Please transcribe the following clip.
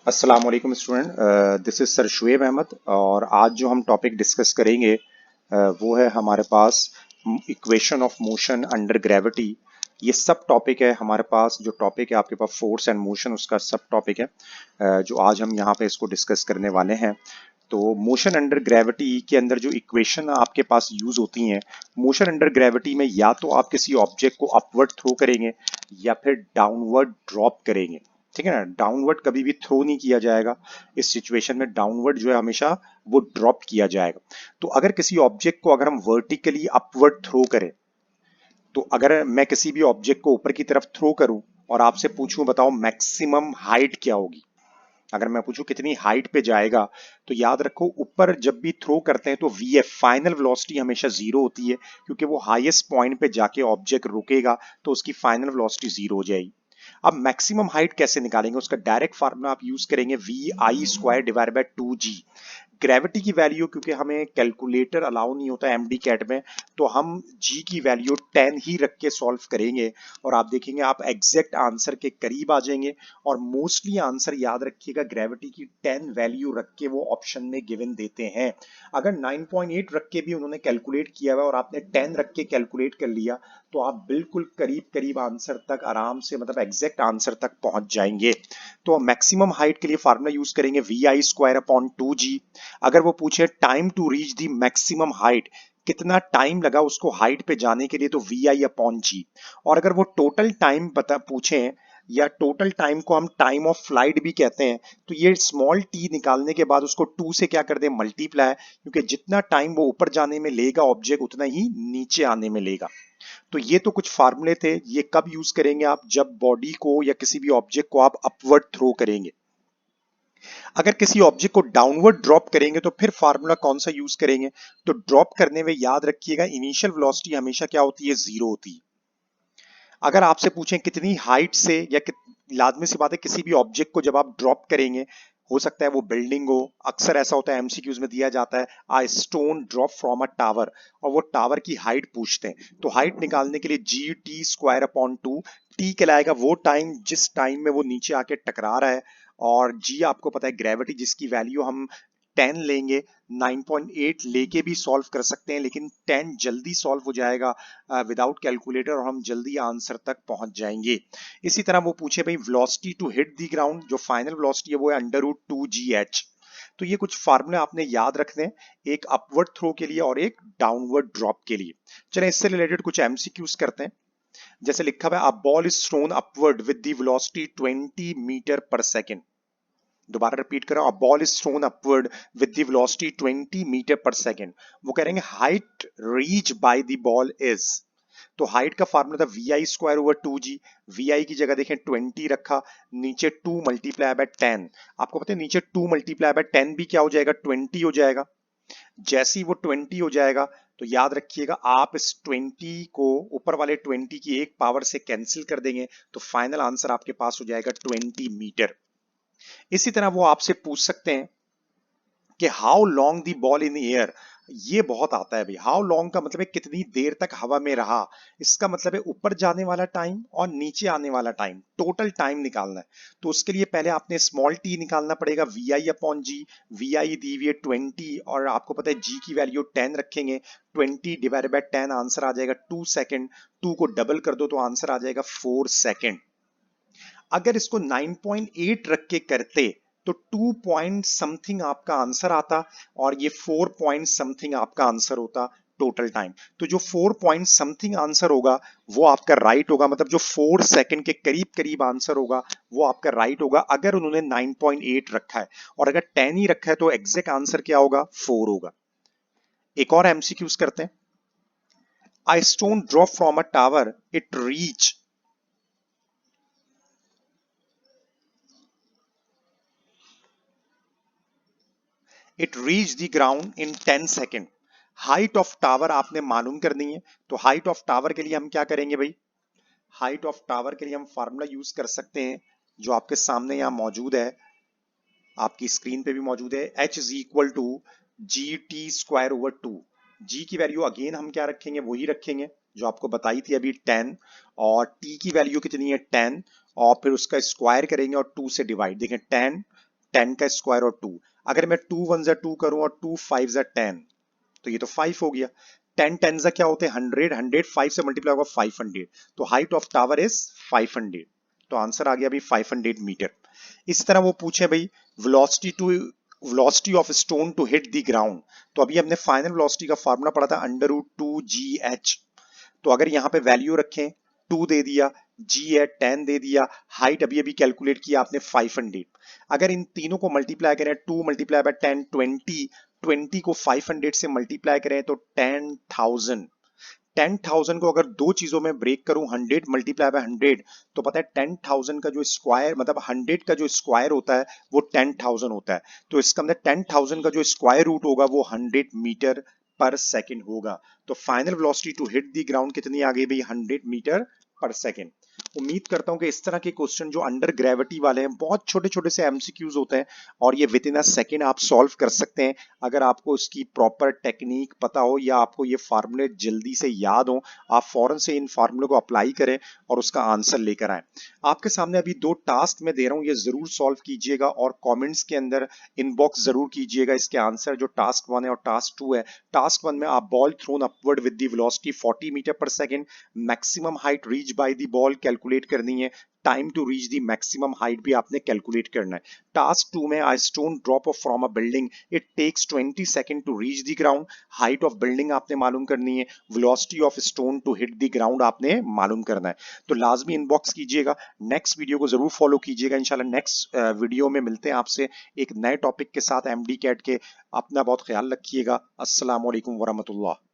अस्सलाम वालेकुम student. This is sir Shoaib Ahmed और आज जो हम टॉपिक डिस्कस करेंगे वो है हमारे पास equation of motion under gravity. ये सब टॉपिक है हमारे पास। जो टॉपिक है आपके पास फोर्स एंड मोशन, उसका सब टॉपिक है जो आज हम यहाँ पे इसको डिस्कस करने वाले हैं। तो मोशन अंडर ग्रेविटी के अंदर जो इक्वेशन आपके पास यूज होती हैं, मोशन अंडर ग्रेविटी में या तो आप किसी ऑब्जेक्ट को अपवर्ड थ्रो करेंगे या फिर डाउनवर्ड ड्रॉप करेंगे। ठीक है ना, डाउनवर्ड कभी भी थ्रो नहीं किया जाएगा। इस सिचुएशन में डाउनवर्ड जो है हमेशा वो ड्रॉप किया जाएगा। तो अगर किसी ऑब्जेक्ट को अगर हम वर्टिकली अपवर्ड थ्रो करें, तो अगर मैं किसी भी ऑब्जेक्ट को ऊपर की तरफ थ्रो करूं और आपसे पूछूं बताओ मैक्सिमम हाइट क्या होगी, अगर मैं पूछूं कितनी हाइट पे जाएगा, तो याद रखो ऊपर जब भी थ्रो करते हैं तो वीएफ फाइनल वेलोसिटी हमेशा जीरो होती है, क्योंकि वो हाईएस्ट पॉइंट पे जाके ऑब्जेक्ट रुकेगा तो उसकी फाइनल वेलोसिटी जीरो हो जाएगी। अब मैक्सिमम हाइट कैसे निकालेंगे, उसका डायरेक्ट फार्मूला आप यूज करेंगे V I square divide by 2g। Gravity की वैल्यू क्योंकि हमें कैलकुलेटर अलाउ नहीं होता एमडी कैट में, तो हम जी की वैल्यू 10 ही रख के सॉल्व करेंगे और आप देखेंगे आप एग्जैक्ट आंसर के करीब आ जाएंगे। और मोस्टली आंसर याद रखिएगा ग्रेविटी की 10 वैल्यू रख के वो ऑप्शन में गिवन देते हैं। अगर 9.8 रख के भी उन्होंने कैलकुलेट किया हुआ और आपने 10 रख के कैलकुलेट कर लिया, तो आप बिल्कुल करीब करीब आंसर तक आराम से, मतलब एग्जैक्ट आंसर तक पहुंच जाएंगे। तो मैक्सिमम हाइट के लिए फार्मूला यूज करेंगे वी आई स्क्वायर अपॉन 2g। अगर वो पूछे time to reach the maximum height, कितना टाइम लगा उसको हाइट पे जाने के लिए, तो वी आई अपॉन जी। और अगर वो टोटल टाइम बता पूछे, या टोटल टाइम को हम टाइम ऑफ फ्लाइट भी कहते हैं, तो ये स्मॉल टी निकालने के बाद उसको 2 से क्या कर दे मल्टीप्लाई, क्योंकि जितना टाइम वो ऊपर जाने में लेगा ऑब्जेक्ट उतना ही नीचे आने में लेगा। तो ये तो कुछ फार्मूले थे। ये कब यूज करेंगे आप, जब बॉडी को या किसी भी ऑब्जेक्ट को आप अपवर्ड थ्रो करेंगे। अगर किसी ऑब्जेक्ट को डाउनवर्ड ड्रॉप करेंगे तो फिर फार्मूला कौन सा यूज करेंगे, तो ड्रॉप करने में याद रखिएगा इनिशियल वेलोसिटी हमेशा क्या होती है, जीरो होती है। अगर आपसे पूछें कितनी हाइट से, या लाजमी सी बात है किसी भी ऑब्जेक्ट को जब आप ड्रॉप करेंगे, हो सकता है वो बिल्डिंग हो, अक्सर ऐसा होता है एमसीक्यूज में दिया जाता है a stone drop from a tower, और वो टावर की हाइट पूछते हैं, तो हाइट निकालने के लिए जी टी स्क्वायर अपॉन 2। टी कहलाएगा वो टाइम जिस टाइम में वो नीचे आके टकरा रहा है, और जी आपको पता है ग्रेविटी जिसकी वैल्यू हम 10 लेंगे, 9.8 लेके भी सॉल्व कर सकते हैं, लेकिन 10 जल्दी सॉल्व हो जाएगा विदाउट कैलकुलेटर और हम जल्दी आंसर तक पहुंच जाएंगे। इसी तरह वो पूछे भाई velocity to hit the ground, जो फाइनल वेलोसिटी है वो है अंडर रूट 2gh। तो ये कुछ फार्मूले आपने याद रखने हैं, एक अपवर्ड थ्रो के लिए और एक डाउनवर्ड ड्रॉप के लिए। चलें इससे रिलेटेड कुछ एमसीक्यूज करते हैं। जैसे लिखा हुआ है a ball is thrown upward with the velocity 20 meter per second. दोबारा रिपीट कर रहा हूं, a ball is thrown upward with the velocity 20 meter per second. वो कह रहे हैं height reach by the ball is, तो हाइट का फार्मूला था v I square over 2g। V i की जगह देखें 20 रखा, नीचे 2 मल्टीप्लाई बाय 10। आपको पता है नीचे 2 मल्टीप्लाई बाय 10 भी क्या हो जाएगा, 20 हो जाएगा। जैसे ही वो 20 हो जाएगा, तो याद रखिएगा आप इस 20 को ऊपर वाले 20 की एक पावर से कैंसिल कर देंगे, तो फाइनल आंसर आपके पास हो जाएगा 20 मीटर। इसी तरह वो आपसे पूछ सकते हैं कि how long the ball in air. ये बहुत आता है भाई, हाउ लॉन्ग का मतलब है कितनी देर तक हवा में रहा। इसका मतलब है ऊपर जाने वाला टाइम और नीचे आने वाला टाइम, टोटल टाइम निकालना है। तो उसके लिए पहले आपने स्मॉल टी निकालना पड़ेगा, v i upon g. V i दी हुई है 20 और आपको पता है जी की वैल्यू 10 रखेंगे, 20 डिवाइड बाय 10 आंसर आ जाएगा 2 सेकेंड। 2 को डबल कर दो तो आंसर आ जाएगा 4 सेकेंड। अगर इसको 9.8 रख के करते तो 2 पॉइंट समथिंग आपका आंसर आता, और ये 4 पॉइंट समथिंग आपका आंसर होता टोटल टाइम। तो जो 4 पॉइंट समथिंग आंसर होगा वो आपका राइट होगा, मतलब जो 4 सेकंड के करीब करीब आंसर होगा वो आपका राइट होगा, अगर उन्होंने 9.8 रखा है। और अगर 10 ही रखा है तो एग्जैक्ट आंसर क्या होगा, 4 होगा। एक और एमसीक्यूज करते हैं। A stone drop from a tower, it reach, it reach the ground in 10 second. Height of tower आपने मालूम करनी है, तो हाइट ऑफ टावर के लिए हम क्या करेंगे भाई, हाइट ऑफ टावर के लिए हम फार्मूला यूज कर सकते हैं जो आपके सामने यहां मौजूद है, आपकी स्क्रीन पे भी मौजूद है। H is equal to G T square over 2। G की वैल्यू अगेन हम क्या रखेंगे, वही रखेंगे जो आपको बताई थी अभी 10, और टी की वैल्यू कितनी है 10, और फिर उसका स्क्वायर करेंगे और 2 से डिवाइड। देखें 10 10 का स्क्वायर और 2। अगर मैं 2 वन जा 2 करूं और 2 5 जा 10, तो ये तो 5 हो गया। 10 10 जा क्या होते हैं 100, 100 5 से मल्टीप्लाई होगा 500, तो हाइट ऑफ टावर इज 500। तो आंसर आ गया भाई 500 मीटर। इस तरह वो पूछे भाई velocity of stone to hit the ground. तो अभी हमने फाइनल वेलोसिटी का फार्मूला पढ़ा था √2gh। तो अगर यहाँ पे वैल्यू रखें 2 दे दिया, g है 10 दे दिया, हाइट अभी अभी कैलकुलेट किया आपने 500। अगर इन तीनों को मल्टीप्लाई करें 2 मल्टीप्लाई बाय 10 20, 20 को 500 से मल्टीप्लाई करें तो 10,000। 10,000 को अगर दो चीजों में ब्रेक करूं 100 मल्टीप्लाई बाय 100, तो पता है 10,000 का जो स्क्वायर मतलब 100 का जो स्क्वायर होता है वो 10,000 होता है। तो इसका मतलब 10,000 का जो स्क्वायर रूट होगा वो 100 मीटर पर सेकेंड होगा। तो final velocity to hit the ground कितनी आ गई भाई 100 मीटर पर सेकेंड। उम्मीद करता हूं कि इस तरह के क्वेश्चन जो अंडर ग्रेविटी वाले हैं बहुत छोटे छोटे से एमसीक्यूज होते हैं और ये विद इन अ सेकेंड आप सॉल्व कर सकते हैं अगर आपको इसकी प्रॉपर टेक्निक पता हो या आपको ये फार्मूले जल्दी से याद हो। आप फौरन से इन फार्मूले को अप्लाई करें और उसका आंसर लेकर आए। आपके सामने अभी दो टास्क मैं दे रहा हूं, ये जरूर सॉल्व कीजिएगा और कमेंट्स के अंदर इनबॉक्स जरूर कीजिएगा इसके आंसर। जो टास्क 1 है और टास्क 2 है, टास्क 1 में आप ball thrown upward with the velocity 40 meter per second, maximum height reach by the ball calculate करनी है, time to reach the maximum height भी आपने कैलकुलेट करना है। टास्क 2 में a stone drop from a building, it takes 20 second to reach the ground, height of building आपने मालूम करनी है, velocity of stone to hit the ground आपने मालूम करना है। तो लाजमी इनबॉक्स कीजिएगा, नेक्स्ट वीडियो को जरूर फॉलो कीजिएगा। इंशाल्लाह नेक्स्ट वीडियो में मिलते हैं आपसे एक नए टॉपिक के साथ एमडी कैट के। अपना बहुत ख्याल रखिएगा। अस्सलाम वालेकुम वरहमतुल्लाह।